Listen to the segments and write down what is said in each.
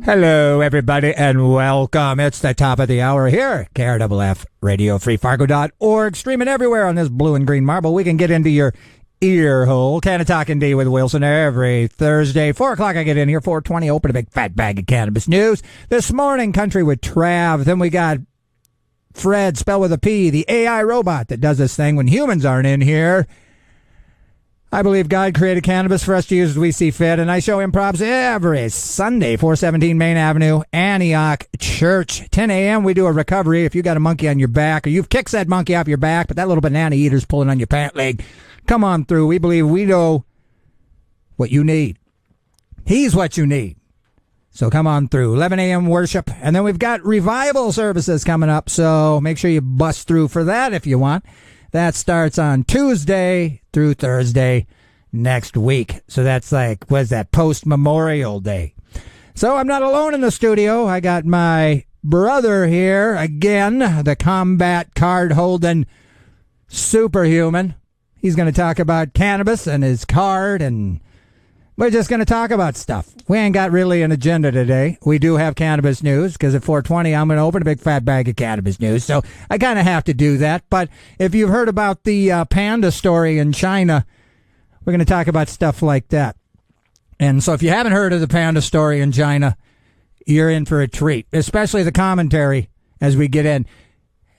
Hello, everybody, and welcome. It's the top of the hour here. KRFF, Radio Free Fargo.org, streaming everywhere on this blue and green marble. We can get into your ear hole. Canna-Talk ND with Wilson every Thursday. 4 o'clock I get in here. 4:20, open a big fat bag of cannabis news. This morning, country with Trav. Then we got Fred, spelled with a P, the AI robot that does this thing when humans aren't in here. I believe God created cannabis for us to use as we see fit, and I show improvs every Sunday, 417 Main Avenue, Antioch Church. 10 a.m., we do a recovery. If you got a monkey on your back, or you've kicked that monkey off your back, but that little banana eater's pulling on your pant leg, come on through. We believe we know what you need. He's what you need. So come on through. 11 a.m. worship, and then we've got revival services coming up, so make sure you bust through for that if you want. That starts on Tuesday through Thursday next week. So that's like, what is that, post-Memorial Day. So I'm not alone in the studio. I got my brother here again, the combat card-holding superhuman. He's going to talk about cannabis and his card, and we're just going to talk about stuff. We ain't got really an agenda today. We do have cannabis news, because at 4:20, I'm going to open a big fat bag of cannabis news. So I kind of have to do that. But if you've heard about the panda story in China, we're going to talk about stuff like that. And so if you haven't heard of the panda story in China, you're in for a treat, especially the commentary as we get in.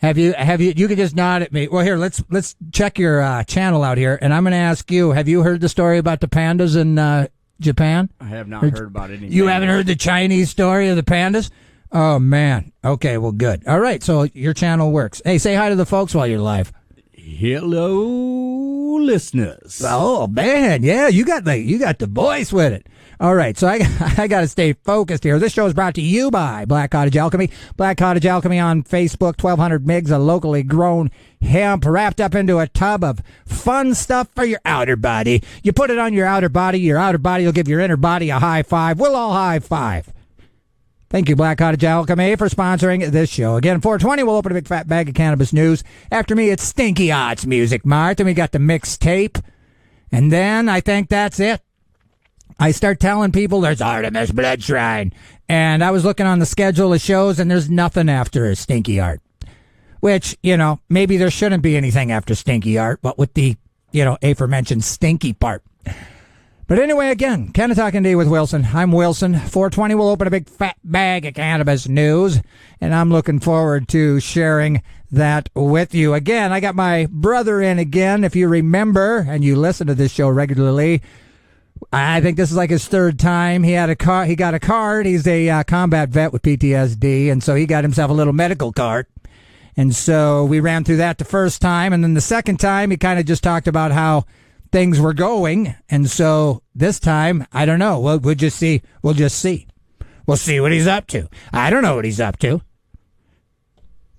Have you, you can just nod at me. Well, here, let's check your channel out here, and I'm going to ask you, have you heard the story about the pandas in Japan? I have not heard about anything. You haven't heard the Chinese story of the pandas? Oh, man. Okay, well, good. All right, so your channel works. Hey, say hi to the folks while you're live. Hello, listeners. Oh, man, yeah, you got the voice with it. All right, so I got to stay focused here. This show is brought to you by Black Cottage Alchemy. Black Cottage Alchemy on Facebook, 1,200 MIGs of locally grown hemp wrapped up into a tub of fun stuff for your outer body. You put it on your outer body will give your inner body a high five. We'll all high five. Thank you, Black Cottage Alchemy, for sponsoring this show. Again, 4:20, we'll open a big fat bag of cannabis news. After me, it's Stinky Odds Music Mart. Then we got the mixtape. And then I think that's it. I start telling people there's Artemis Blood Shrine. And I was looking on the schedule of shows, and there's nothing after Stinky Art. Which, maybe there shouldn't be anything after Stinky Art, but with the, aforementioned stinky part. But anyway, again, Canna-Talk ND with Wilson. I'm Wilson. 4:20, we'll open a big fat bag of cannabis news, and I'm looking forward to sharing that with you. Again, I got my brother in again. If you remember, and you listen to this show regularly, I think this is like his third time. He got a card. He's a combat vet with PTSD, and so he got himself a little medical card. And so we ran through that the first time, and then the second time he kind of just talked about how things were going. And so this time, I don't know. We'll just see. We'll see what he's up to. I don't know what he's up to.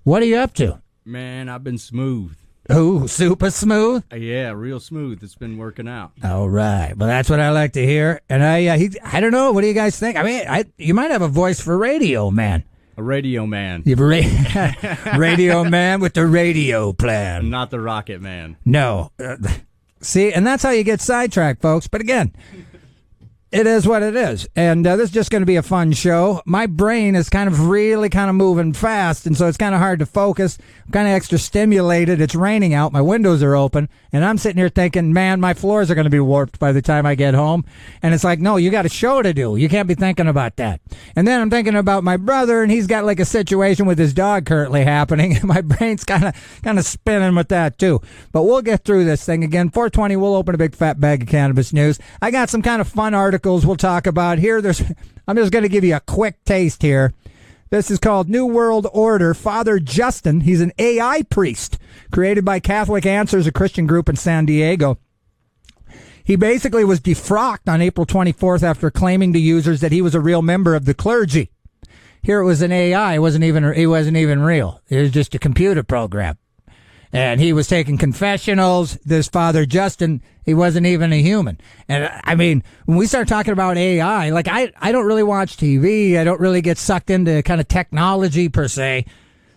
What are you up to? Man, I've been smooth. Oh, super smooth? Yeah, real smooth. It's been working out. All right. Well, that's what I like to hear. And I don't know. What do you guys think? I mean, you might have a voice for radio, man. A radio man. You have a radio man with the radio plan. Not the rocket man. No. See, and that's how you get sidetracked, folks. But again, it is what it is. And this is just going to be a fun show. My brain is kind of moving fast, and so it's kind of hard to focus. I'm kind of extra stimulated. It's raining out. My windows are open, and I'm sitting here thinking, man, my floors are going to be warped by the time I get home. And it's like, no, you got a show to do. You can't be thinking about that. And then I'm thinking about my brother, and he's got like a situation with his dog currently happening. My brain's kind of spinning with that too. But we'll get through this thing again. 4:20, we'll open a big fat bag of cannabis news. I got some kind of fun articles we'll talk about here. I'm just going to give you a quick taste here. This is called New World Order. Father Justin, he's an AI priest created by Catholic Answers, a Christian group in San Diego. He basically was defrocked on April 24th after claiming to users that he was a real member of the clergy. Here it was an AI. He wasn't even real. It was just a computer program. And he was taking confessionals. This Father Justin, he wasn't even a human. And I mean, when we start talking about AI, like I don't really watch TV. I don't really get sucked into kind of technology per se.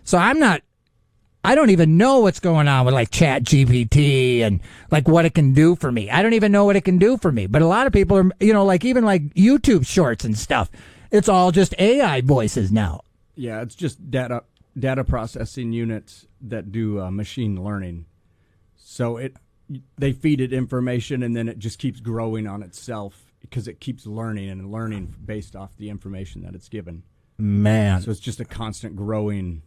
So I don't even know what's going on with like Chat GPT and like what it can do for me. I don't even know what it can do for me. But a lot of people are, like even like YouTube shorts and stuff. It's all just AI voices now. Yeah, it's just data processing units that do machine learning. So they feed it information, and then it just keeps growing on itself because it keeps learning and learning based off the information that it's given. Man. So it's just a constant growing.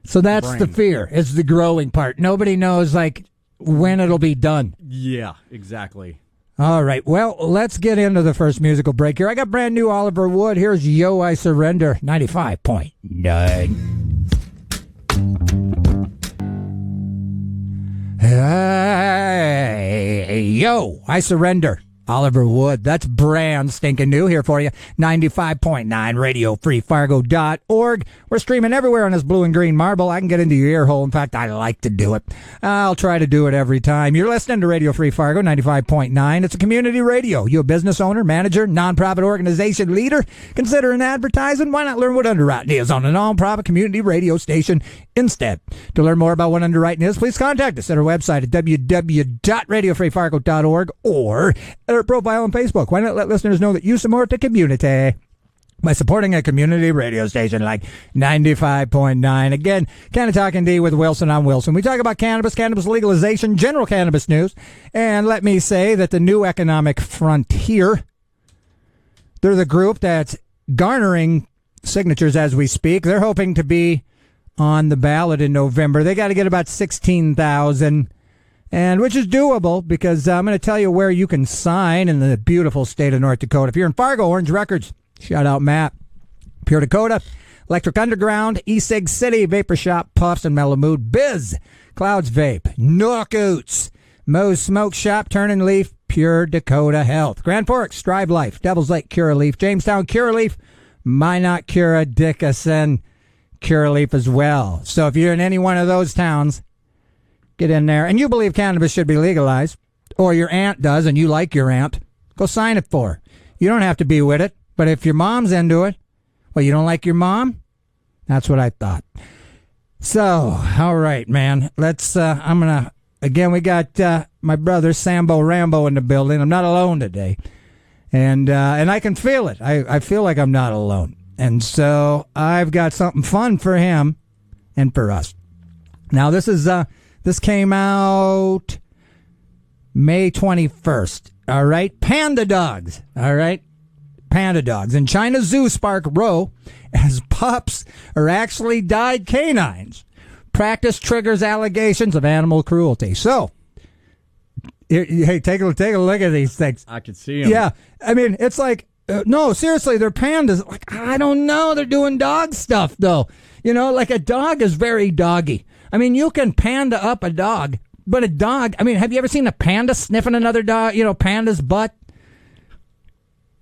So that's brain. the fear. It's the growing part. Nobody knows, like, when it'll be done. Yeah, exactly. All right. Well, let's get into the first musical break here. I got brand new Oliver Wood. Here's Yo, I Surrender, 95.9. Hey, Yo, I Surrender. Oliver Wood. That's brand stinking new here for you. 95.9 RadioFreeFargo.org. We're streaming everywhere on this blue and green marble. I can get into your ear hole. In fact, I like to do it. I'll try to do it every time. You're listening to Radio Free Fargo 95.9. It's a community radio. You a business owner, manager, nonprofit organization leader? Considering advertising? Why not learn what underwriting is on a nonprofit community radio station instead? To learn more about what underwriting is, please contact us at our website at www.radiofreefargo.org or at our profile on Facebook. Why not let listeners know that you support the community by supporting a community radio station like 95.9. Again, Canna-Talk ND with Wilson. I'm Wilson. We talk about cannabis legalization, general cannabis news, and let me say that the New Economic Frontier, they're the group that's garnering signatures as we speak. They're hoping to be on the ballot in November. They got to get about 16,000, and which is doable because I'm going to tell you where you can sign in the beautiful state of North Dakota. If you're in Fargo, Orange Records, shout out Matt. Pure Dakota, Electric Underground, E-Cig City, Vapor Shop, Puffs and Mellow Mood, Biz, Clouds Vape, Knockouts, Moe's Smoke Shop, Turning Leaf, Pure Dakota Health, Grand Forks, Strive Life, Devil's Lake, Curaleaf, Jamestown, Curaleaf, Minot, Cura, Dickinson, Curaleaf as well. So if you're in any one of those towns, get in there. And you believe cannabis should be legalized, or your aunt does and you like your aunt, go sign it for her. You don't have to be with it, but if your mom's into it, well, you don't like your mom? That's what I thought. So, all right, man. Let's, again, we got my brother Sambo Rambo in the building. I'm not alone today. And I can feel it. I feel like I'm not alone. And so I've got something fun for him and for us. Now, this came out May 21st. All right. Panda dogs. All right. Panda dogs. In China's zoo spark row as pups are actually died canines. Practice triggers allegations of animal cruelty. So, hey, take a look at these things. I could see them. Yeah. I mean, it's like, no, seriously, they're pandas. Like, I don't know. They're doing dog stuff, though. You know, like a dog is very doggy. I mean, you can panda up a dog, but a dog, I mean, have you ever seen a panda sniffing another dog, panda's butt?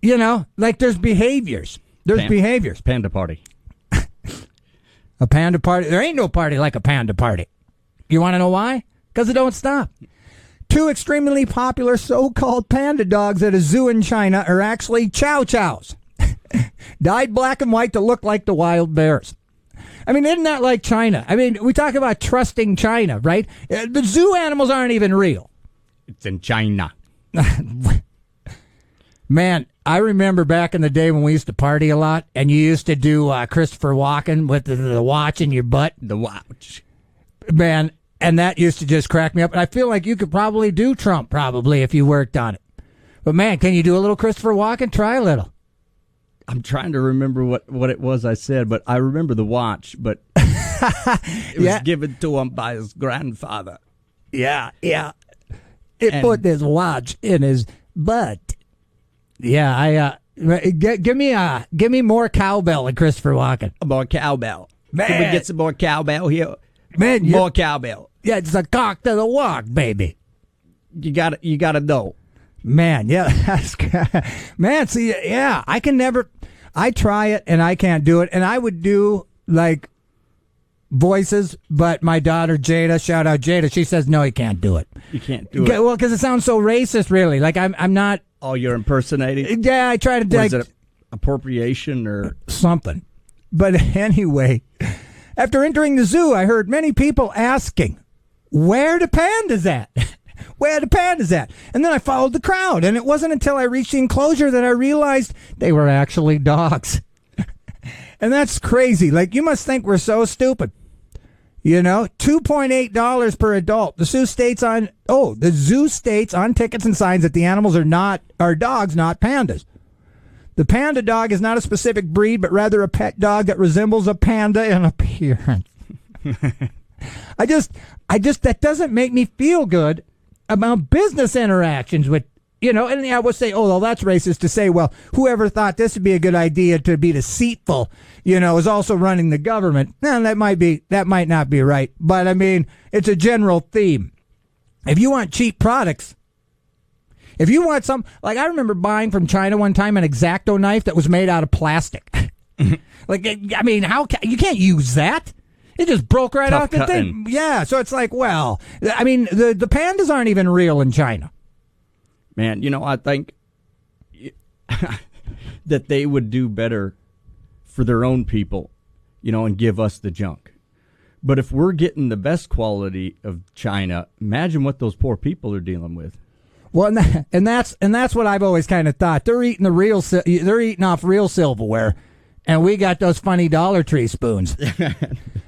You know, like there's behaviors. Behaviors. Panda party. A panda party. There ain't no party like a panda party. You want to know why? Because it don't stop. Two extremely popular so-called panda dogs at a zoo in China are actually chow chows. Dyed black and white to look like the wild bears. I mean, isn't that like China? I mean, we talk about trusting China, right? The zoo animals aren't even real. It's in China. Man, I remember back in the day when we used to party a lot, and you used to do Christopher Walken with the watch in your butt. The watch. Man, and that used to just crack me up. And I feel like you could probably do Trump, probably, if you worked on it. But, man, can you do a little Christopher Walken? Try a little. I'm trying to remember what it was I said, but I remember the watch, but it was given to him by his grandfather. Yeah. It put this watch in his butt. Yeah, give me more cowbell than Christopher Walken. More cowbell. Man. Can we get some more cowbell here? Man, more cowbell. Yeah, it's a cock to the walk, baby. You gotta know. Man, yeah, man. See, yeah, I try it and I can't do it, and I would do like voices, but my daughter Jada, shout out Jada, she says no, you can't do it. You can't do it. Well, because it sounds so racist, really. Like I'm not. Oh, you're impersonating? Yeah, I try to do is it appropriation or something. But anyway, after entering the zoo, I heard many people asking, where the pandas at? Where the pandas at? And then I followed the crowd, and it wasn't until I reached the enclosure that I realized they were actually dogs. And that's crazy. Like, you must think we're so stupid. You know, $2.8 per adult. The zoo states on tickets and signs that the animals are dogs, not pandas. The panda dog is not a specific breed, but rather a pet dog that resembles a panda in appearance. I just that doesn't make me feel good about business interactions with, you know, and I would say, oh, well, that's racist to say, well, whoever thought this would be a good idea to be deceitful, you know, is also running the government. Now, that might not be right. But, I mean, it's a general theme. If you want cheap products, if you want some, like I remember buying from China one time an X-Acto knife that was made out of plastic. Like, I mean, you can't use that. It just broke right off the thing. Yeah, so it's like, well, I mean, the pandas aren't even real in China. Man, you know, I think that they would do better for their own people, you know, and give us the junk. But if we're getting the best quality of China, imagine what those poor people are dealing with. Well, and that's what I've always kind of thought. They're eating they're eating off real silverware, and we got those funny Dollar Tree spoons.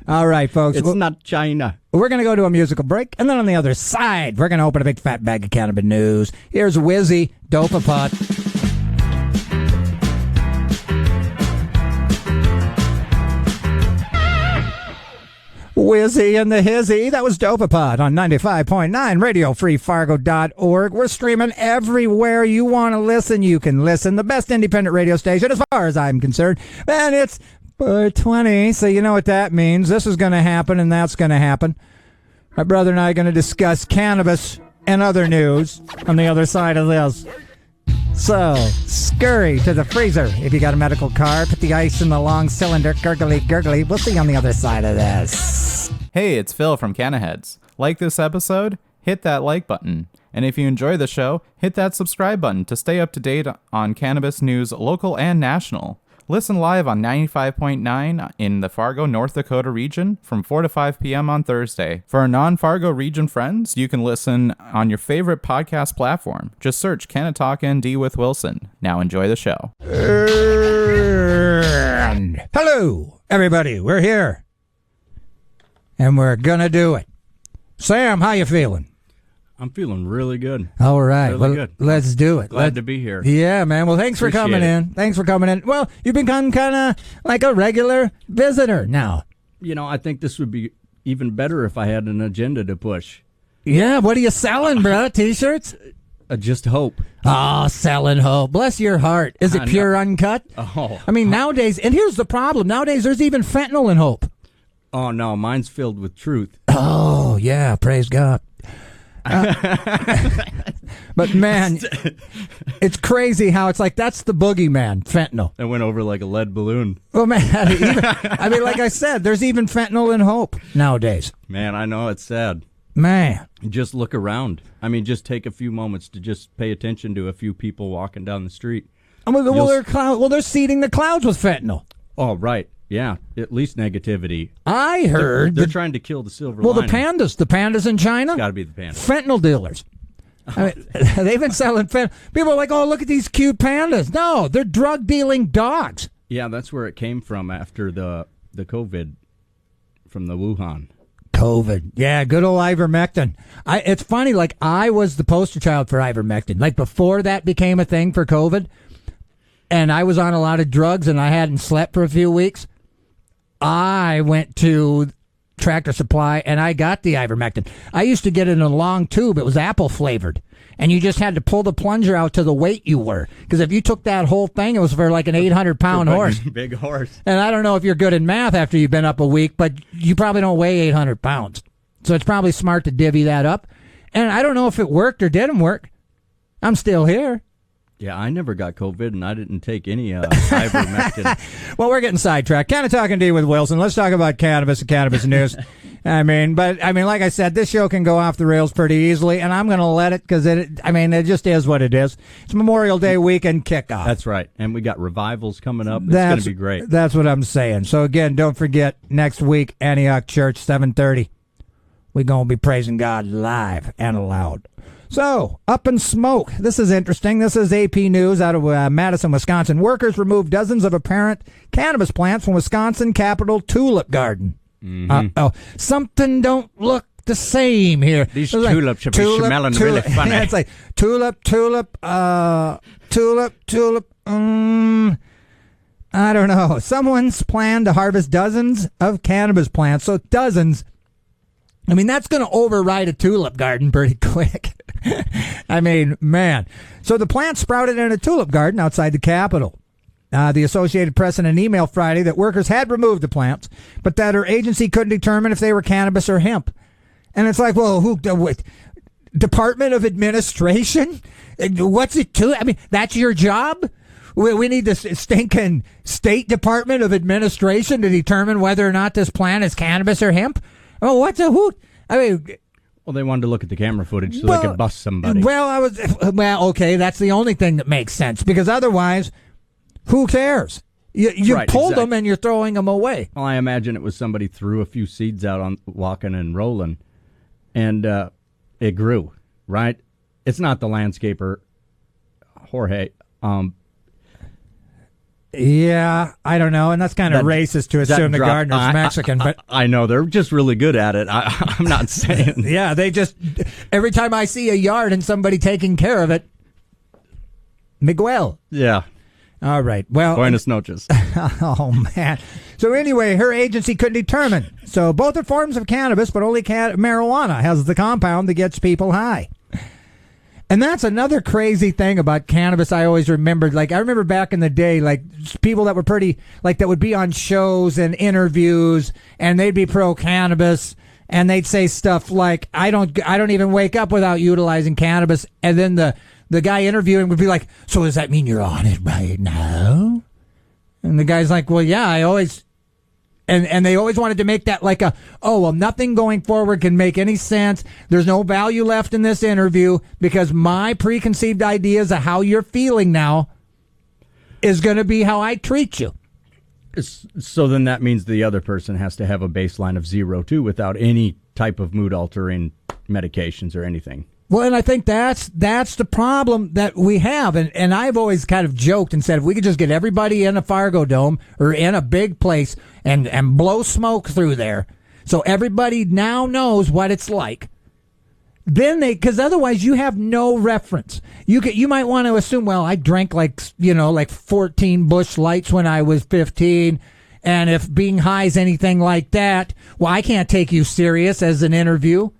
All right, folks. It's not China. We're going to go to a musical break, and then on the other side, we're going to open a big fat bag of cannabis news. Here's Wizzy, Dopapot. Wizzy and the Hizzy. That was Dopapod on 95.9 RadioFreeFargo.org. We're streaming everywhere you want to listen. You can listen. The best independent radio station as far as I'm concerned. And it's 420, so you know what that means. This is going to happen and that's going to happen. My brother and I are going to discuss cannabis and other news on the other side of this. So, scurry to the freezer if you got a medical card. Put the ice in the long cylinder. Gurgly, gurgly. We'll see you on the other side of this. Hey, it's Phil from Canna-Heads. Like this episode? Hit that like button. And if you enjoy the show, hit that subscribe button to stay up to date on cannabis news, local and national. Listen live on 95.9 in the Fargo, North Dakota region from 4 to 5 p.m. on Thursday. For our non-Fargo region friends, you can listen on your favorite podcast platform. Just search Canna-Talk ND with Wilson. Now enjoy the show. And hello, everybody. We're here. And we're going to do it. Sam, how you feeling? I'm feeling really good. All right. Really well, good. Let's do it. Glad to be here. Yeah, man. Well, thanks for coming in. Thanks for coming in. Well, you've become kind of like a regular visitor now. You know, I think this would be even better if I had an agenda to push. Yeah, what are you selling, bro? T-shirts? Just hope. Oh, selling hope. Bless your heart. Is it pure uncut? Oh. I mean, nowadays, and here's the problem. Nowadays, there's even fentanyl in hope. Oh, no. Mine's filled with truth. Oh, yeah. Praise God. But man, it's crazy how it's like that's the boogeyman, fentanyl. It went over like a lead balloon. Well, man, I mean, like I said, there's even fentanyl in hope nowadays. Man, I know it's sad. Man, just look around. I mean, just take a few moments to just pay attention to a few people walking down the street. They're seeding the clouds with fentanyl. Oh, right. Yeah, at least negativity. I heard they're trying to kill the silver lining. The pandas in China. It's got to be the pandas. Fentanyl dealers. I mean, they've been selling fentanyl. People are like, "Oh, look at these cute pandas." No, they're drug dealing dogs. Yeah, that's where it came from after the COVID from the Wuhan. COVID. Yeah, good old ivermectin. It's funny, like I was the poster child for ivermectin. Like before that became a thing for COVID, and I was on a lot of drugs and I hadn't slept for a few weeks. I went to Tractor Supply and I got the ivermectin. I used to get it in a long tube. It was apple flavored. And you just had to pull the plunger out to the weight you were. Because if you took that whole thing, it was for like an 800-pound horse. Big horse. And I don't know if you're good in math after you've been up a week, but you probably don't weigh 800 pounds. So it's probably smart to divvy that up. And I don't know if it worked or didn't work. I'm still here. Yeah, I never got COVID, and I didn't take any ivermectin. Well, we're getting sidetracked. Canna-Talk ND with Wilson. Let's talk about cannabis and cannabis news. I mean, like I said, this show can go off the rails pretty easily, and I'm going to let it because it just is what it is. It's Memorial Day weekend kickoff. That's right, and we got revivals coming up. It's going to be great. That's what I'm saying. So again, don't forget next week, Antioch Church, 7:30. We're going to be praising God live and loud. So, up in smoke. This is interesting. This is AP News out of Madison, Wisconsin. Workers removed dozens of apparent cannabis plants from Wisconsin Capitol Tulip Garden. Something don't look the same here. These tulips should be smelling really funny. Yeah, it's like tulip. I don't know. Someone's planned to harvest dozens of cannabis plants. So dozens. I mean, that's going to override a tulip garden pretty quick. I mean, man. So the plant sprouted in a tulip garden outside the Capitol. The Associated Press in an email Friday that workers had removed the plants, but that her agency couldn't determine if they were cannabis or hemp. And it's like, well, who? What, Department of Administration? What's it to? I mean, that's your job? We need the stinking State Department of Administration to determine whether or not this plant is cannabis or hemp? Oh, what's a hoot? I mean, well, they wanted to look at the camera footage so they could bust somebody. Well, okay, that's the only thing that makes sense, because otherwise, who cares? You Right, pulled exactly. them and you're throwing them away. Well, I imagine it was somebody threw a few seeds out on walking and rolling, and it grew, right? It's not the landscaper, Jorge. Yeah, I don't know, and that's kind of racist to assume the gardener's Mexican, but I know they're just really good at it. I'm not saying. yeah, they just, every time I see a yard and somebody taking care of it, Miguel. Yeah. All right, well. Buenas noches. Oh, man. So anyway, her agency couldn't determine. So both are forms of cannabis, but only marijuana has the compound that gets people high. And that's another crazy thing about cannabis I always remembered. Like, I remember back in the day, like, people that were pretty, like, that would be on shows and interviews, and they'd be pro-cannabis, and they'd say stuff like, I don't even wake up without utilizing cannabis. And then the guy interviewing would be like, so does that mean you're on it right now? And the guy's like, well, yeah, I always... And they always wanted to make that like nothing going forward can make any sense. There's no value left in this interview because my preconceived ideas of how you're feeling now is going to be how I treat you. So then that means the other person has to have a baseline of 0 too, without any type of mood altering medications or anything. Well, and I think that's the problem that we have. And I've always kind of joked and said, if we could just get everybody in a Fargo Dome or in a big place and blow smoke through there so everybody now knows what it's like, then because otherwise you have no reference. You might want to assume, well, I drank like 14 Busch Lights when I was 15. And if being high is anything like that, well, I can't take you serious as an interview.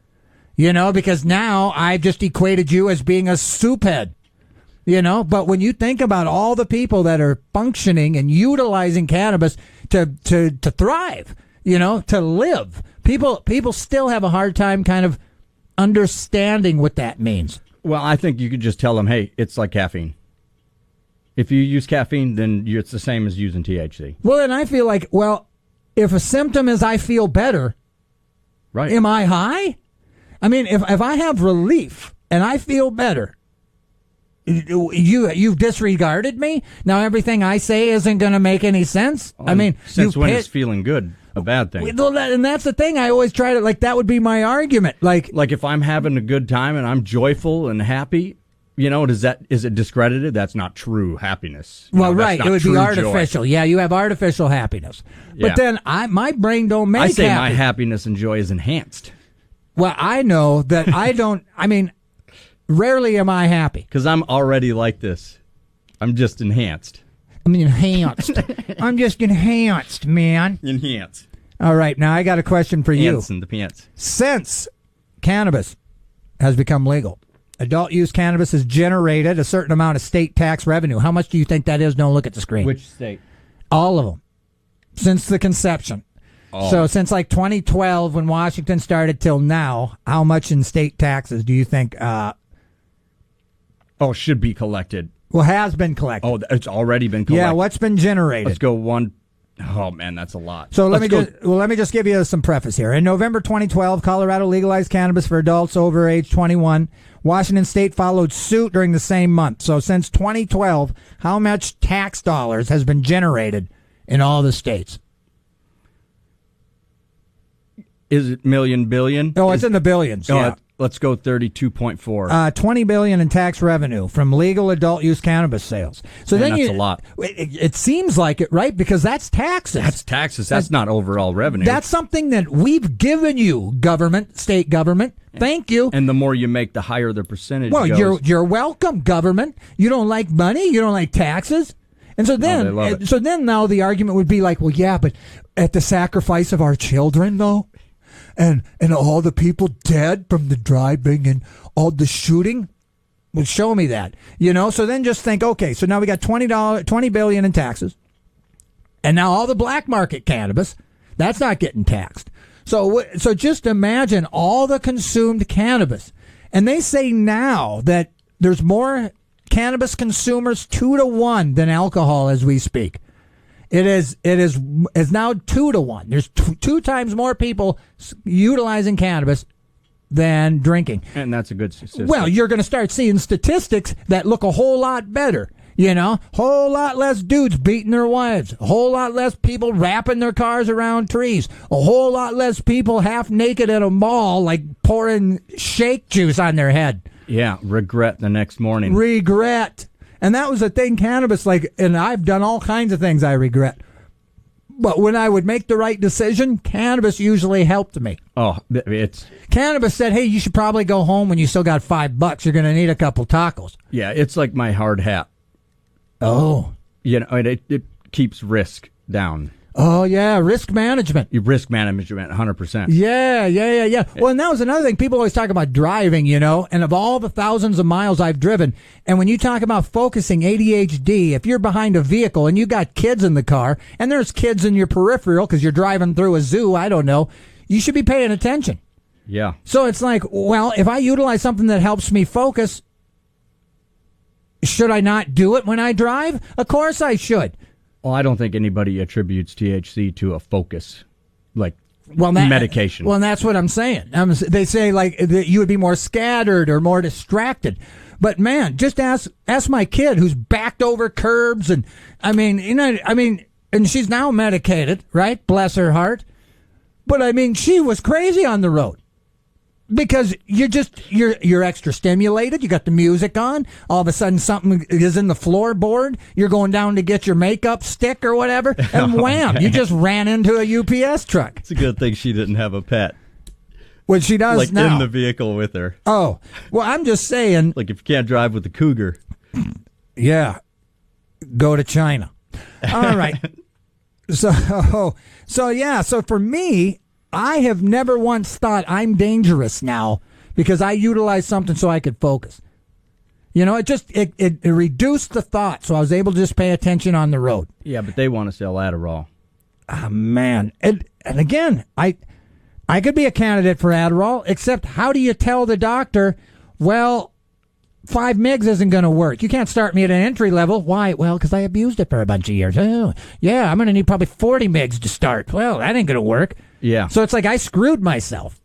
Because now I've just equated you as being a soup head, But when you think about all the people that are functioning and utilizing cannabis to thrive, to live, people still have a hard time kind of understanding what that means. Well, I think you could just tell them, hey, it's like caffeine. If you use caffeine, then it's the same as using THC. Well, and I feel like, if a symptom is I feel better, right? Am I high? I mean, if I have relief and I feel better, you've disregarded me? Now everything I say isn't going to make any sense? I mean, since when is feeling good a bad thing? And that's the thing. I always try to, that would be my argument. Like if I'm having a good time and I'm joyful and happy, is it discredited? That's not true happiness. Well, right. It would be artificial. Joy. Yeah, you have artificial happiness. Yeah. But then my brain don't make I say happy. My happiness and joy is enhanced. Well, I know that I don't, rarely am I happy. Because I'm already like this. I'm just enhanced. I'm enhanced. I'm just enhanced, man. Enhanced. All right, now I got a question for you. Ants in the pants. Since cannabis has become legal, adult use cannabis has generated a certain amount of state tax revenue. How much do you think that is? Don't look at the screen. Which state? All of them. Since the conception. Oh. So since 2012 when Washington started till now, how much in state taxes do you think should be collected? Well, has been collected. Oh, it's already been collected. Yeah, what's been generated? Let's go one. Oh man, that's a lot. So let me just give you some preface here. In November 2012, Colorado legalized cannabis for adults over age 21. Washington State followed suit during the same month. So since 2012, how much tax dollars has been generated in all the states? Is it million, billion? Oh, it's in the billions. Yeah. Let's go 32.4. 20 billion in tax revenue from legal adult use cannabis sales. So Man, then that's a lot. It seems like it, right? Because that's taxes. That's taxes. That's not overall revenue. That's something that we've given you, government, state government. Thank you. And the more you make, the higher the percentage Well, goes. you're welcome, government. You don't like money. You don't like taxes. And so they love it. then now the argument would be like, well, yeah, but at the sacrifice of our children, though, and all the people dead from the driving and all the shooting, well, show me that, So then just think, okay, so now we got $20 billion in taxes, and now all the black market cannabis, that's not getting taxed. So just imagine all the consumed cannabis, and they say now that there's more cannabis consumers 2-to-1 than alcohol as we speak. It is now 2-to-1. There's two times more people utilizing cannabis than drinking. And that's a good statistic. Well, you're going to start seeing statistics that look a whole lot better. Whole lot less dudes beating their wives. A whole lot less people wrapping their cars around trees. A whole lot less people half naked at a mall, like pouring shake juice on their head. Yeah, regret the next morning. Regret. And that was the thing, cannabis, and I've done all kinds of things I regret. But when I would make the right decision, cannabis usually helped me. Oh, it's... Cannabis said, hey, you should probably go home when you still got $5. You're going to need a couple tacos. Yeah, it's like my hard hat. Oh. It keeps risk down. Oh, yeah, risk management. Risk management, 100%. Yeah. Well, and that was another thing. People always talk about driving, and of all the thousands of miles I've driven, and when you talk about focusing, ADHD, if you're behind a vehicle and you got kids in the car, and there's kids in your peripheral because you're driving through a zoo, I don't know, you should be paying attention. Yeah. So it's like, well, if I utilize something that helps me focus, should I not do it when I drive? Of course I should. Well, I don't think anybody attributes THC to a focus, medication. Well, that's what I'm saying. They say that you would be more scattered or more distracted. But man, just ask my kid who's backed over curbs, and and she's now medicated, right? Bless her heart. But she was crazy on the road. Because you're extra stimulated. You got the music on. All of a sudden, something is in the floorboard. You're going down to get your makeup stick or whatever, and wham! You just ran into a UPS truck. It's a good thing she didn't have a pet. What she does now, in the vehicle with her. Oh, well, I'm just saying. If you can't drive with the cougar, yeah, go to China. All right. So for me, I have never once thought I'm dangerous now because I utilized something so I could focus. It reduced the thought, so I was able to just pay attention on the road. Yeah, but they want to sell Adderall. Oh, man. And again, I could be a candidate for Adderall, except how do you tell the doctor, well, 5 mgs isn't going to work. You can't start me at an entry level. Why? Well, because I abused it for a bunch of years. Oh, yeah, I'm going to need probably 40 mgs to start. Well, that ain't going to work. Yeah. So it's like I screwed myself.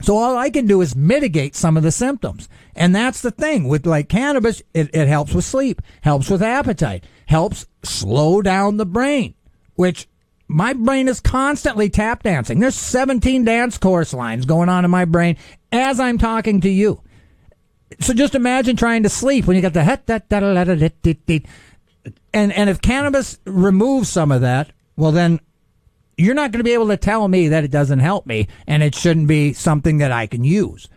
So all I can do is mitigate some of the symptoms. And that's the thing. With cannabis, it helps with sleep, helps with appetite, helps slow down the brain, which my brain is constantly tap dancing. There's 17 dance chorus lines going on in my brain as I'm talking to you. So just imagine trying to sleep when you got the and if cannabis removes some of that, well then you're not going to be able to tell me that it doesn't help me and it shouldn't be something that I can use.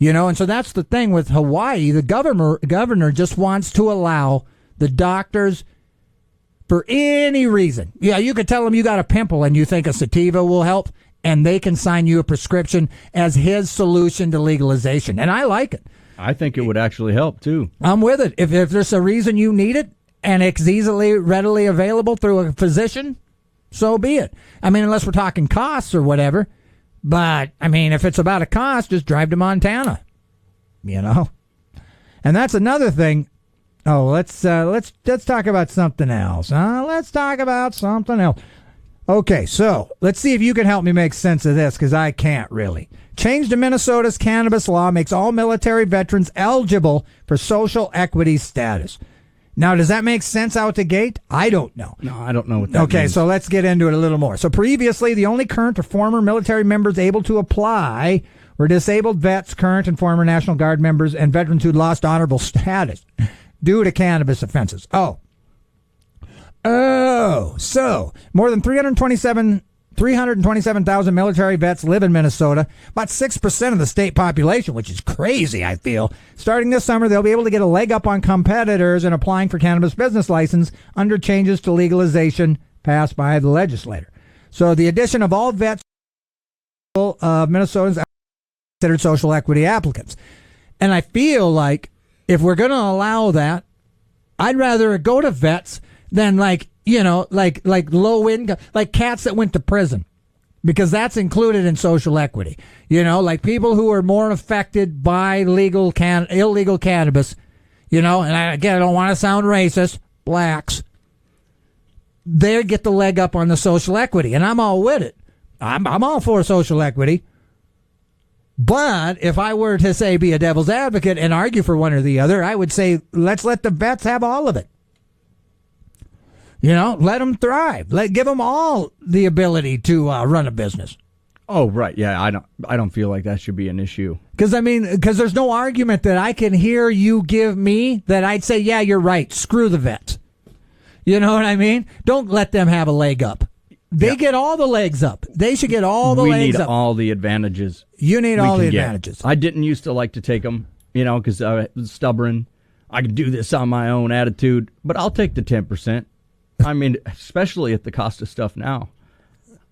And so that's the thing with Hawaii. The governor just wants to allow the doctors for any reason. Yeah, you could tell them you got a pimple and you think a sativa will help, and they can sign you a prescription as his solution to legalization. And I like it. I think it would actually help, too. I'm with it. If there's a reason you need it and it's readily available through a physician, so be it. Unless we're talking costs or whatever. But, if it's about a cost, just drive to Montana. And that's another thing. Oh, let's talk about something else. Let's talk about something else. Okay, so let's see if you can help me make sense of this, because I can't really. Change to Minnesota's cannabis law makes all military veterans eligible for social equity status. Now, does that make sense out the gate? I don't know. No, I don't know what that means. Okay, so let's get into it a little more. So previously, the only current or former military members able to apply were disabled vets, current and former National Guard members, and veterans who lost honorable status due to cannabis offenses. Oh, so more than 327,000 military vets live in Minnesota, about 6% of the state population, which is crazy, I feel. Starting this summer, they'll be able to get a leg up on competitors in applying for cannabis business license under changes to legalization passed by the legislature. So the addition of all vets of Minnesotans are considered social equity applicants. And I feel like if we're going to allow that, I'd rather go to vets than like low income, like cats that went to prison, because that's included in social equity. Like people who are more affected by illegal cannabis, and I don't want to sound racist, blacks, they get the leg up on the social equity, and I'm all with it. I'm all for social equity. But if I were to say be a devil's advocate and argue for one or the other, I would say let's let the vets have all of it. Let them thrive. Give them all the ability to run a business. Oh, right. Yeah, I don't feel like that should be an issue. Because there's no argument that I can hear you give me that I'd say, yeah, you're right. Screw the vets. You know what I mean? Don't let them have a leg up. They get all the legs up. They should get all the legs up. We need all the advantages. You need all the advantages. I didn't used to like to take them, because I was stubborn. I could do this on my own attitude, but I'll take the 10%. I mean, especially at the cost of stuff now.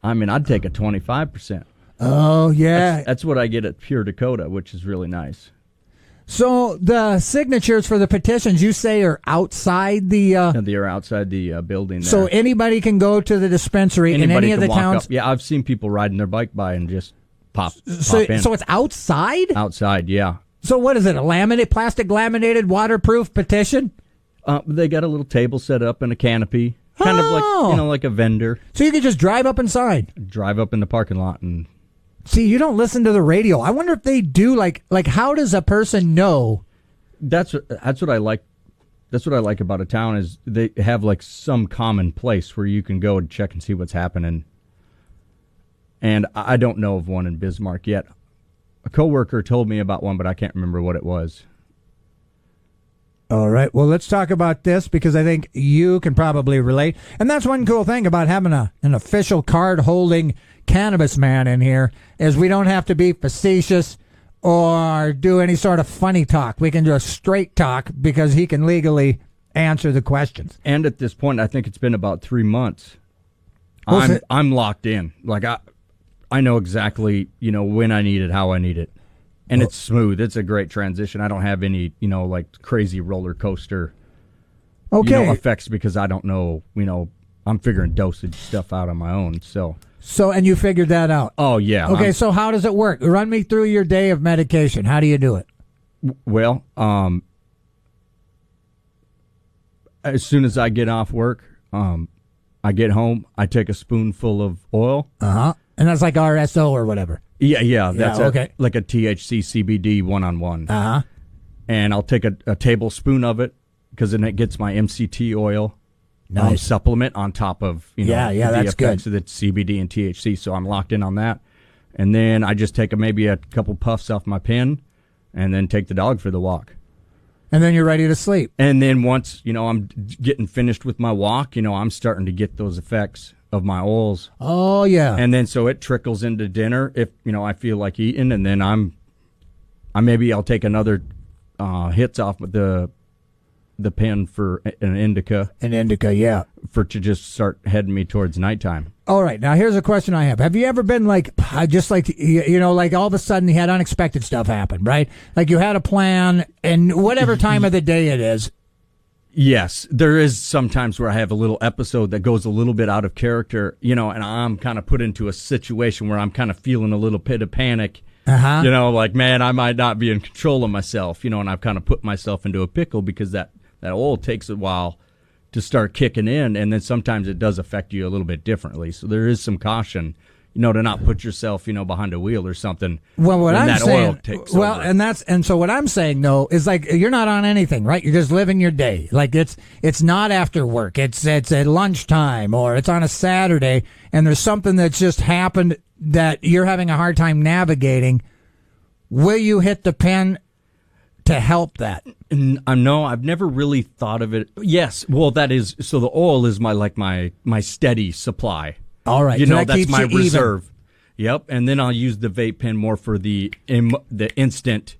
I mean, I'd take a 25%. Oh, yeah. That's what I get at Pure Dakota, which is really nice. So the signatures for the petitions, you say, are outside the... They are outside the building there. So anybody can go to the dispensary in any of the towns? Up. Yeah, I've seen people riding their bike by and just pop in. So it's outside? Outside, yeah. So what is it, a plastic laminated waterproof petition? They got a little table set up and a canopy, kind of like a vendor. So you can just drive up and sign. Drive up in the parking lot and. See, you don't listen to the radio. I wonder if they do. Like how does a person know? That's what I like. That's what I like about a town is they have like some common place where you can go and check and see what's happening. And I don't know of one in Bismarck yet. A coworker told me about one, but I can't remember what it was. All right. Well, let's talk about this because I think you can probably relate. And that's one cool thing about having an official card-holding cannabis man in here is we don't have to be facetious or do any sort of funny talk. We can just straight talk because he can legally answer the questions. And at this point, I think it's been about 3 months. I'm locked in. Like I know exactly, when I need it, how I need it. And it's smooth. It's a great transition. I don't have any, like crazy roller coaster effects because I don't know, I'm figuring dosage stuff out on my own. So, and you figured that out? Oh, yeah. Okay, so how does it work? Run me through your day of medication. How do you do it? Well, as soon as I get off work, I get home, I take a spoonful of oil. Uh-huh. And that's like RSO or whatever. Yeah, that's okay. Like a THC CBD one-on-one. Uh-huh. And I'll take a tablespoon of it because then it gets my MCT oil supplement on top of the that's effects good. of the CBD and THC. So I'm locked in on that. And then I just take maybe a couple puffs off my pen and then take the dog for the walk. And then you're ready to sleep. And then once, I'm getting finished with my walk, I'm starting to get those effects of my oils. Oh, yeah. And then so it trickles into dinner if, I feel like eating. And then I'll take another hits off with the pen for an indica. An indica, yeah. To just start heading me towards nighttime. All right. Now, here's a question I have. Have you ever been like all of a sudden you had unexpected stuff happen, right? Like you had a plan and whatever time of the day it is. Yes, there is sometimes where I have a little episode that goes a little bit out of character, and I'm kind of put into a situation where I'm kind of feeling a little bit of panic. Uh-huh. Like, man, I might not be in control of myself, and I've kind of put myself into a pickle because that oil takes a while to start kicking in, and then sometimes it does affect you a little bit differently. So there is some caution, to not put yourself, behind a wheel or something. Well, what I'm saying, oil takes over. So what I'm saying though is like you're not on anything, right? You're just living your day. Like it's not after work. It's at lunchtime or it's on a Saturday, and there's something that's just happened that you're having a hard time navigating. will you hit the pen to help that? No, I've never really thought of it. Yes, well, that is, so the oil is my steady supply. All right. You so know, that that's keeps my you even. reserve. Yep, and then I'll use the vape pen more for the instant,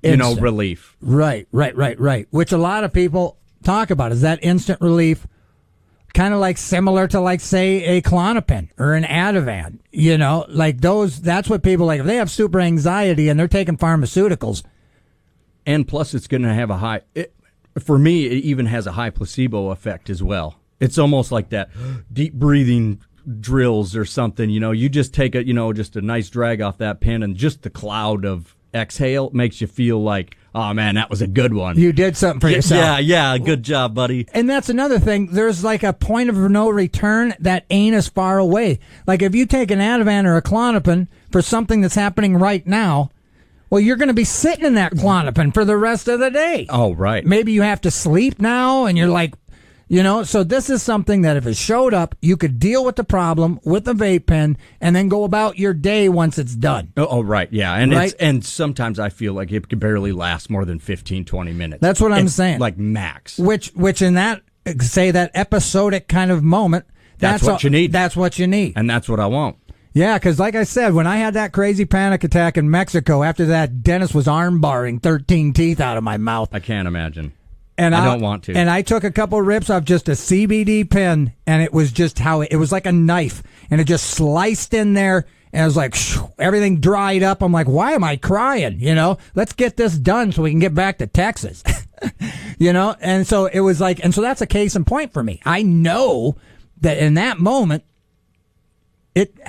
relief. Right. Which a lot of people talk about is that instant relief, kind of like similar to, like, say, a Klonopin or an Ativan. Like those. That's what people like. If they have super anxiety and they're taking pharmaceuticals. And plus, it's going to have a high. For me, it even has a high placebo effect as well. It's almost like that deep breathing drills or something. You just take just a nice drag off that pen, and just the cloud of exhale makes you feel like, oh man, that was a good one. You did something for yourself. Yeah, good job, buddy. And that's another thing. There's like a point of no return that ain't as far away. Like if you take an Ativan or a Klonopin for something that's happening right now, well, you're going to be sitting in that Klonopin for the rest of the day. Oh, right. Maybe you have to sleep now, and you're like, so this is something that if it showed up, you could deal with the problem with the vape pen and then go about your day once it's done. Oh right. Yeah. And right? and sometimes I feel like it can barely last more than 15, 20 minutes. That's what I'm saying. Like max. Which in that, say, that episodic kind of moment, that's what you need. That's what you need. And that's what I want. Yeah, because like I said, when I had that crazy panic attack in Mexico, after that, Dennis was arm barring 13 teeth out of my mouth. I can't imagine. And I don't want to. And I took a couple rips off just a CBD pen, and it was just how it was like a knife, and it just sliced in there, and it was like, everything dried up. I'm like, why am I crying? Let's get this done so we can get back to Texas. And so it was like, and so that's a case in point for me. I know that in that moment,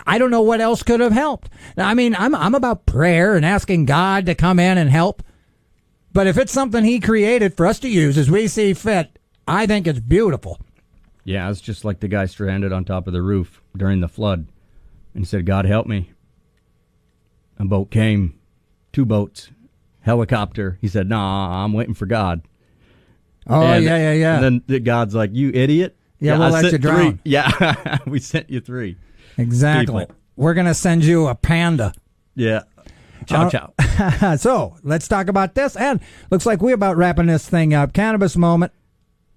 I don't know what else could have helped. I mean, I'm about prayer and asking God to come in and help. But if it's something he created for us to use as we see fit, I think it's beautiful. Yeah, it's just like the guy stranded on top of the roof during the flood. And he said, God help me. A boat came, 2 boats, helicopter. He said, nah, I'm waiting for God. Oh, and, yeah. And then God's like, you idiot. Yeah, we'll let you drown. 3. Yeah, we sent you 3. Exactly. People. We're going to send you a panda. Yeah. Ciao. So let's talk about this. And looks like we're about wrapping this thing up. Cannabis moment.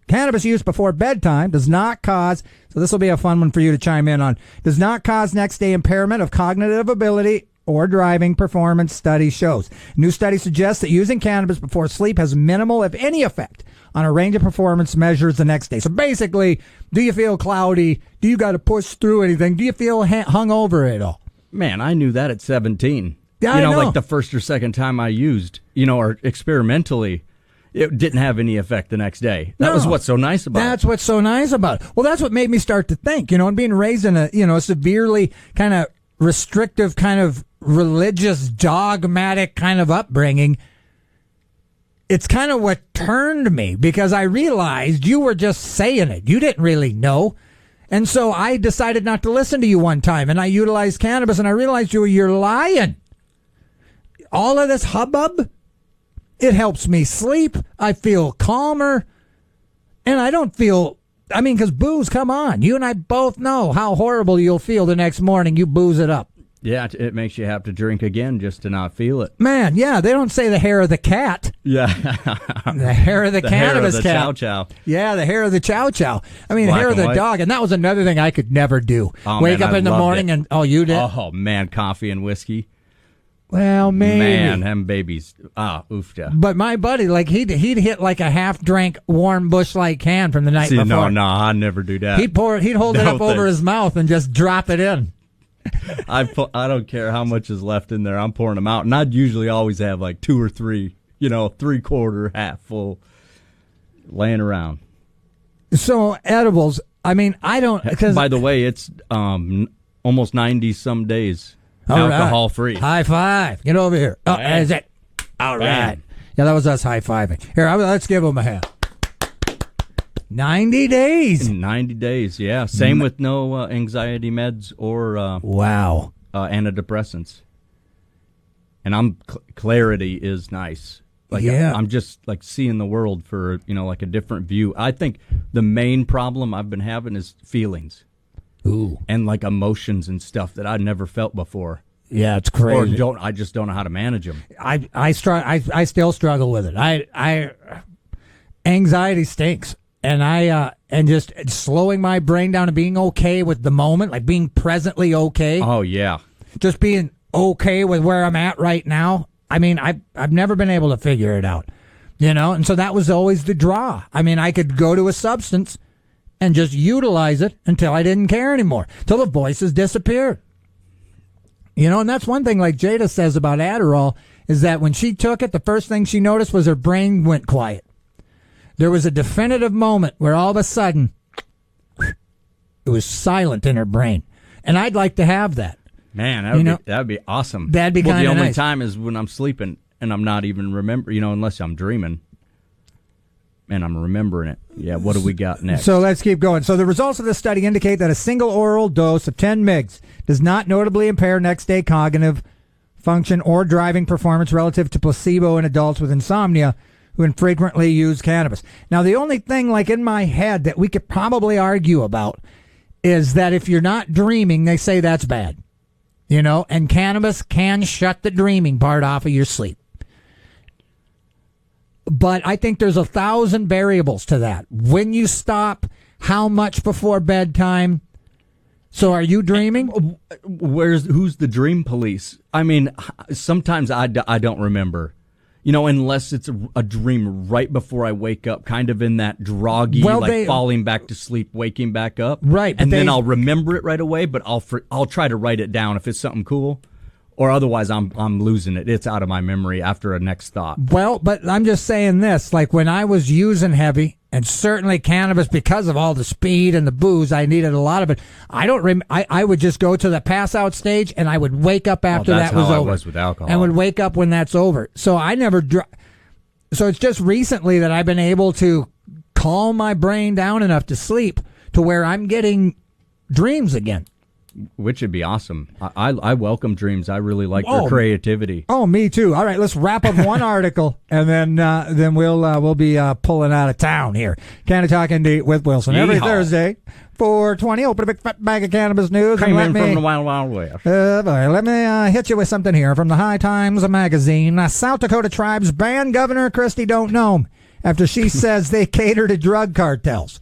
Cannabis use before bedtime does not cause, so this will be a fun one for you to chime in on, does not cause next day impairment of cognitive ability or driving performance, study shows. New study suggests that using cannabis before sleep has minimal, if any, effect on a range of performance measures the next day. So basically, do you feel cloudy? Do you got to push through anything? Do you feel hungover at all? Man, I knew that at 17. Yeah, I know. Like the first or second time I used, or experimentally, it didn't have any effect the next day. That was what's so nice about it. That's what's so nice about it. Well, that's what made me start to think, and being raised in a severely kind of restrictive, kind of religious, dogmatic kind of upbringing, it's kind of what turned me, because I realized you were just saying it. You didn't really know. And so I decided not to listen to you one time, and I utilized cannabis, and I realized you're lying. All of this hubbub, it helps me sleep. I feel calmer, and I don't feel, because booze, come on. You and I both know how horrible you'll feel the next morning. You booze it up. Yeah, it makes you have to drink again just to not feel it. Man, yeah, they don't say the hair of the cat. Yeah. The hair of the cannabis cat. Chow chow. Yeah, the hair of the chow chow. Black hair of the white. dog. And that was another thing I could never do. Oh, Wake man, up in the morning and, you did? Oh, man, coffee and whiskey. Well, maybe. Man, them babies. Oofta. But my buddy, he'd hit like a half-drank warm Busch Light can from the night before. No, I never do that. He'd hold it up over his mouth and just drop it in. I don't care how much is left in there. I'm pouring them out, and I'd usually always have like 2 or 3, 3/4, half full, laying around. So edibles. I don't. Because by the way, it's almost 90 some days alcohol free. High five! Get over here. Oh, Bam. is it? All right. Yeah, that was us high fiving. Here, let's give them a hand. 90 days. 90 days, yeah. Same with no anxiety meds or wow antidepressants. And clarity is nice. I'm just seeing the world for like a different view. I think the main problem I've been having is feelings. Ooh. And emotions and stuff that I'd never felt before. Yeah, it's Or crazy. I just don't know how to manage them. I still struggle with it. Anxiety stinks, and just slowing my brain down and being okay with the moment, like being presently okay. Oh yeah, Just being okay with where I'm at right now. I mean, I've never been able to figure it out, and so that was always the draw. I mean, I could go to a substance and just utilize it until I didn't care anymore, till the voices disappeared. And that's one thing, like Jada says about Adderall, is that when she took it, the first thing she noticed was her brain went quiet. There was a definitive moment where all of a sudden it was silent in her brain. And I'd like to have that. man, that'd be awesome. That'd be kind of the only nice. time is when I'm sleeping and I'm not even unless I'm dreaming. And I'm remembering it. Yeah, what do we got next? So let's keep going. So the results of this study indicate that a single oral dose of 10 mg does not notably impair next day cognitive function or driving performance relative to placebo in adults with insomnia who infrequently use cannabis. Now, the only thing like in my head that we could probably argue about is that if you're not dreaming, they say that's bad. And cannabis can shut the dreaming part off of your sleep. But I think there's 1,000 variables to that. When you stop, how much before bedtime? So are you dreaming? Who's the dream police? I mean, sometimes I don't remember. Unless it's a dream right before I wake up, kind of in that droggy, falling back to sleep, waking back up. Right. And then I'll remember it right away, but I'll try to write it down if it's something cool. Or otherwise, I'm losing it. It's out of my memory after a next thought. Well, but I'm just saying this. Like when I was using heavy, and certainly cannabis, because of all the speed and the booze, I needed a lot of it. I would just go to the pass out stage, and I would wake up after that was over. That's how I was with alcohol. And would wake up when that's over. So I never. So it's just recently that I've been able to calm my brain down enough to sleep to where I'm getting dreams again. Which would be awesome. I welcome dreams. I really like their creativity. Oh, me too. All right, let's wrap up one article, and then we'll be pulling out of town here. Canna-Talk ND with Wilson every Thursday, 4:20. Open a big fat bag of cannabis news. Came and in from the Wild Wild West. Let me hit you with something here from the High Times magazine. South Dakota tribes ban Governor Christie Don't Know Him after she says they cater to drug cartels.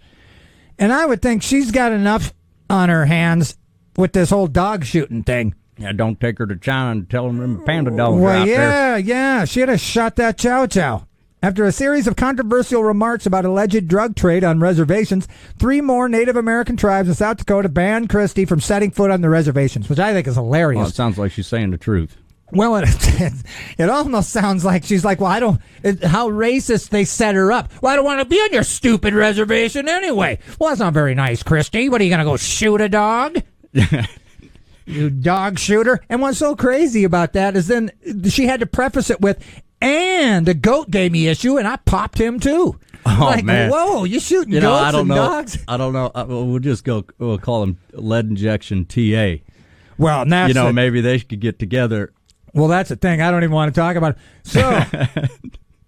And I would think she's got enough on her hands with this whole dog shooting thing. Yeah, don't take her to China and tell them panda dogs are Well, out there. yeah. She had to shot that chow chow. After a series of controversial remarks about alleged drug trade on reservations, 3 more Native American tribes in South Dakota banned Christie from setting foot on the reservations, which I think is hilarious. Well, it sounds like she's saying the truth. Well, it almost sounds like she's like, well, how racist they set her up. Well, I don't want to be on your stupid reservation anyway. Well, that's not very nice, Christie. What, are you going to go shoot a dog? You dog shooter. And what's so crazy about that is then she had to preface it with, and a goat gave me issue, and I popped him too. Oh, man. Whoa, you shooting goats and dogs? I don't know. We'll call him lead injection TA. Well, and that's maybe they could get together. Well, that's the thing. I don't even want to talk about it. So,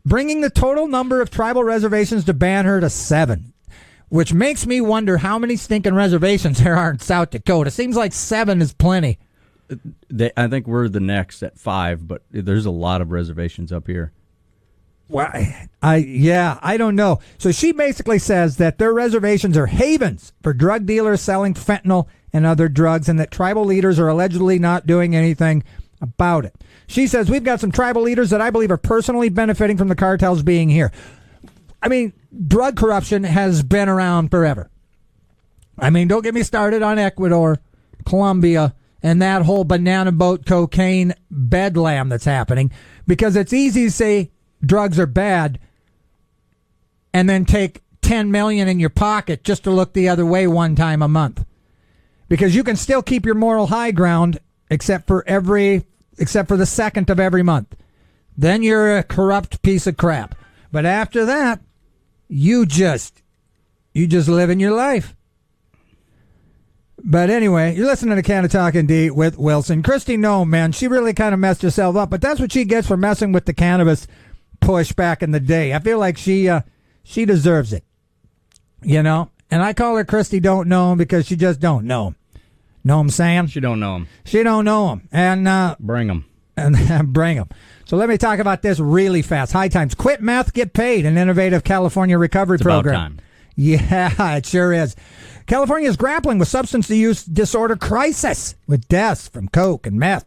bringing the total number of tribal reservations to ban her to 7. Which makes me wonder how many stinking reservations there are in South Dakota. Seems like 7 is plenty. I think we're the next at 5, but there's a lot of reservations up here. Well, I don't know. So she basically says that their reservations are havens for drug dealers selling fentanyl and other drugs, and that tribal leaders are allegedly not doing anything about it. She says, we've got some tribal leaders that I believe are personally benefiting from the cartels being here. I mean, drug corruption has been around forever. I mean, don't get me started on Ecuador, Colombia, and that whole banana boat cocaine bedlam that's happening, because it's easy to say drugs are bad and then take $10 million in your pocket just to look the other way one time a month, because you can still keep your moral high ground except for the second of every month. Then you're a corrupt piece of crap. But after that, you just living your life. But anyway, you're listening to Canna-Talk ND with Wilson. Christie, no, man, she really kind of messed herself up, but that's what she gets for messing with the cannabis push back in the day. I feel like she deserves it, And I call her Christie Don't Know Him because she just don't know him. Know what I'm saying? She don't know him. She don't know him. And Bring him. and bring them. So let me talk about this really fast. High Times. Quit meth, get paid. An innovative California recovery program. About time. Yeah, it sure is. California is grappling with substance use disorder crisis with deaths from coke and meth.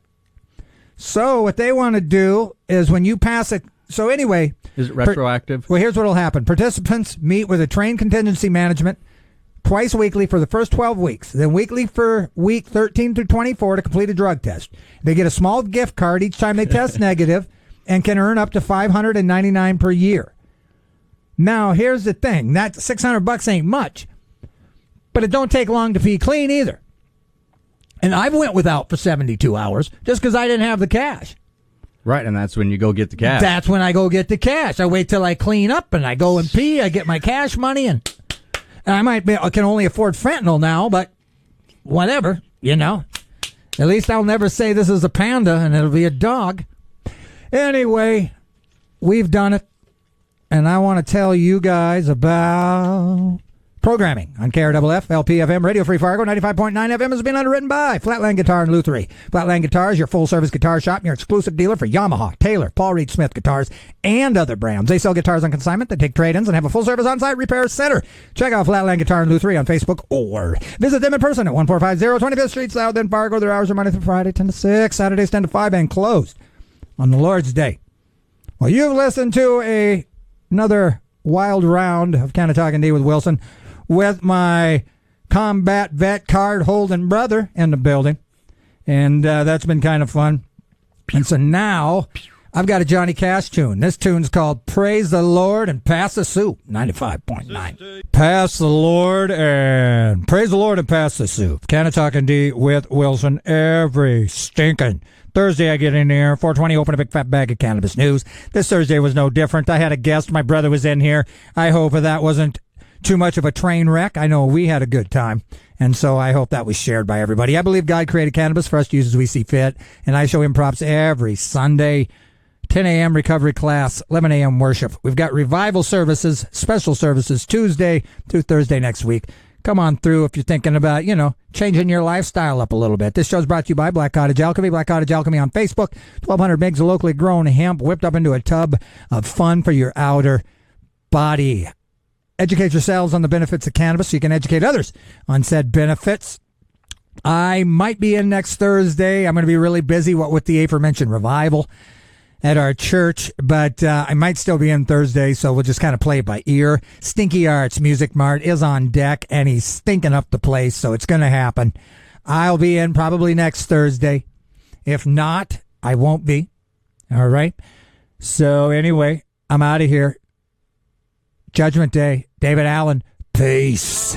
So what they want to do is when you pass it. So anyway. Is it retroactive? Well, here's what will happen. Participants meet with a trained contingency management twice weekly for the first 12 weeks, then weekly for week 13 to 24 to complete a drug test. They get a small gift card each time they test negative and can earn up to $599 per year. Now, here's the thing. That $600 ain't much, but it don't take long to be clean either. And I went without for 72 hours just because I didn't have the cash. Right, and that's when you go get the cash. That's when I go get the cash. I wait till I clean up and I go and pee. I get my cash money and I can only afford fentanyl now, but whatever, At least I'll never say this is a panda and it'll be a dog. Anyway, we've done it. And I want to tell you guys about programming on KRFF, LPFM, Radio Free Fargo, 95.9 FM has been underwritten by Flatland Guitar and Lutherie. Flatland Guitar is your full-service guitar shop and your exclusive dealer for Yamaha, Taylor, Paul Reed Smith guitars, and other brands. They sell guitars on consignment, they take trade-ins, and have a full-service on-site repair center. Check out Flatland Guitar and Lutherie on Facebook or visit them in person at 1450 25th Street South in Fargo. Their hours are Monday through Friday, 10 to 6, Saturdays 10 to 5, and closed on the Lord's Day. Well, you've listened to another wild round of Canna-Talk ND with Wilson, with my combat vet card holding brother in the building. And that's been kind of fun. And so now I've got a Johnny Cash tune. This tune's called Praise the Lord and Pass the Soup, 95.9. Pass the Lord and Praise the Lord and Pass the Soup. Canna-Talk ND with Wilson every stinking Thursday. I get in here, 4:20, open a big fat bag of cannabis news. This Thursday was no different. I had a guest. My brother was in here. I hope that wasn't too much of a train wreck. I know we had a good time, and so I hope that was shared by everybody. I believe God created cannabis for us to use as we see fit, and I show him props every Sunday. 10 a.m. recovery class, 11 a.m. worship. We've got revival services, special services, Tuesday through Thursday next week. Come on through if you're thinking about, changing your lifestyle up a little bit. This show's brought to you by Black Cottage Alchemy. Black Cottage Alchemy on Facebook. 1,200 megs of locally grown hemp whipped up into a tub of fun for your outer body. Educate yourselves on the benefits of cannabis so you can educate others on said benefits. I might be in next Thursday. I'm going to be really busy with the aforementioned revival at our church, but I might still be in Thursday, so we'll just kind of play it by ear. Stinky Arts Music Mart is on deck, and he's stinking up the place, so it's going to happen. I'll be in probably next Thursday. If not, I won't be. All right? So anyway, I'm out of here. Judgment Day. David Allen. Peace.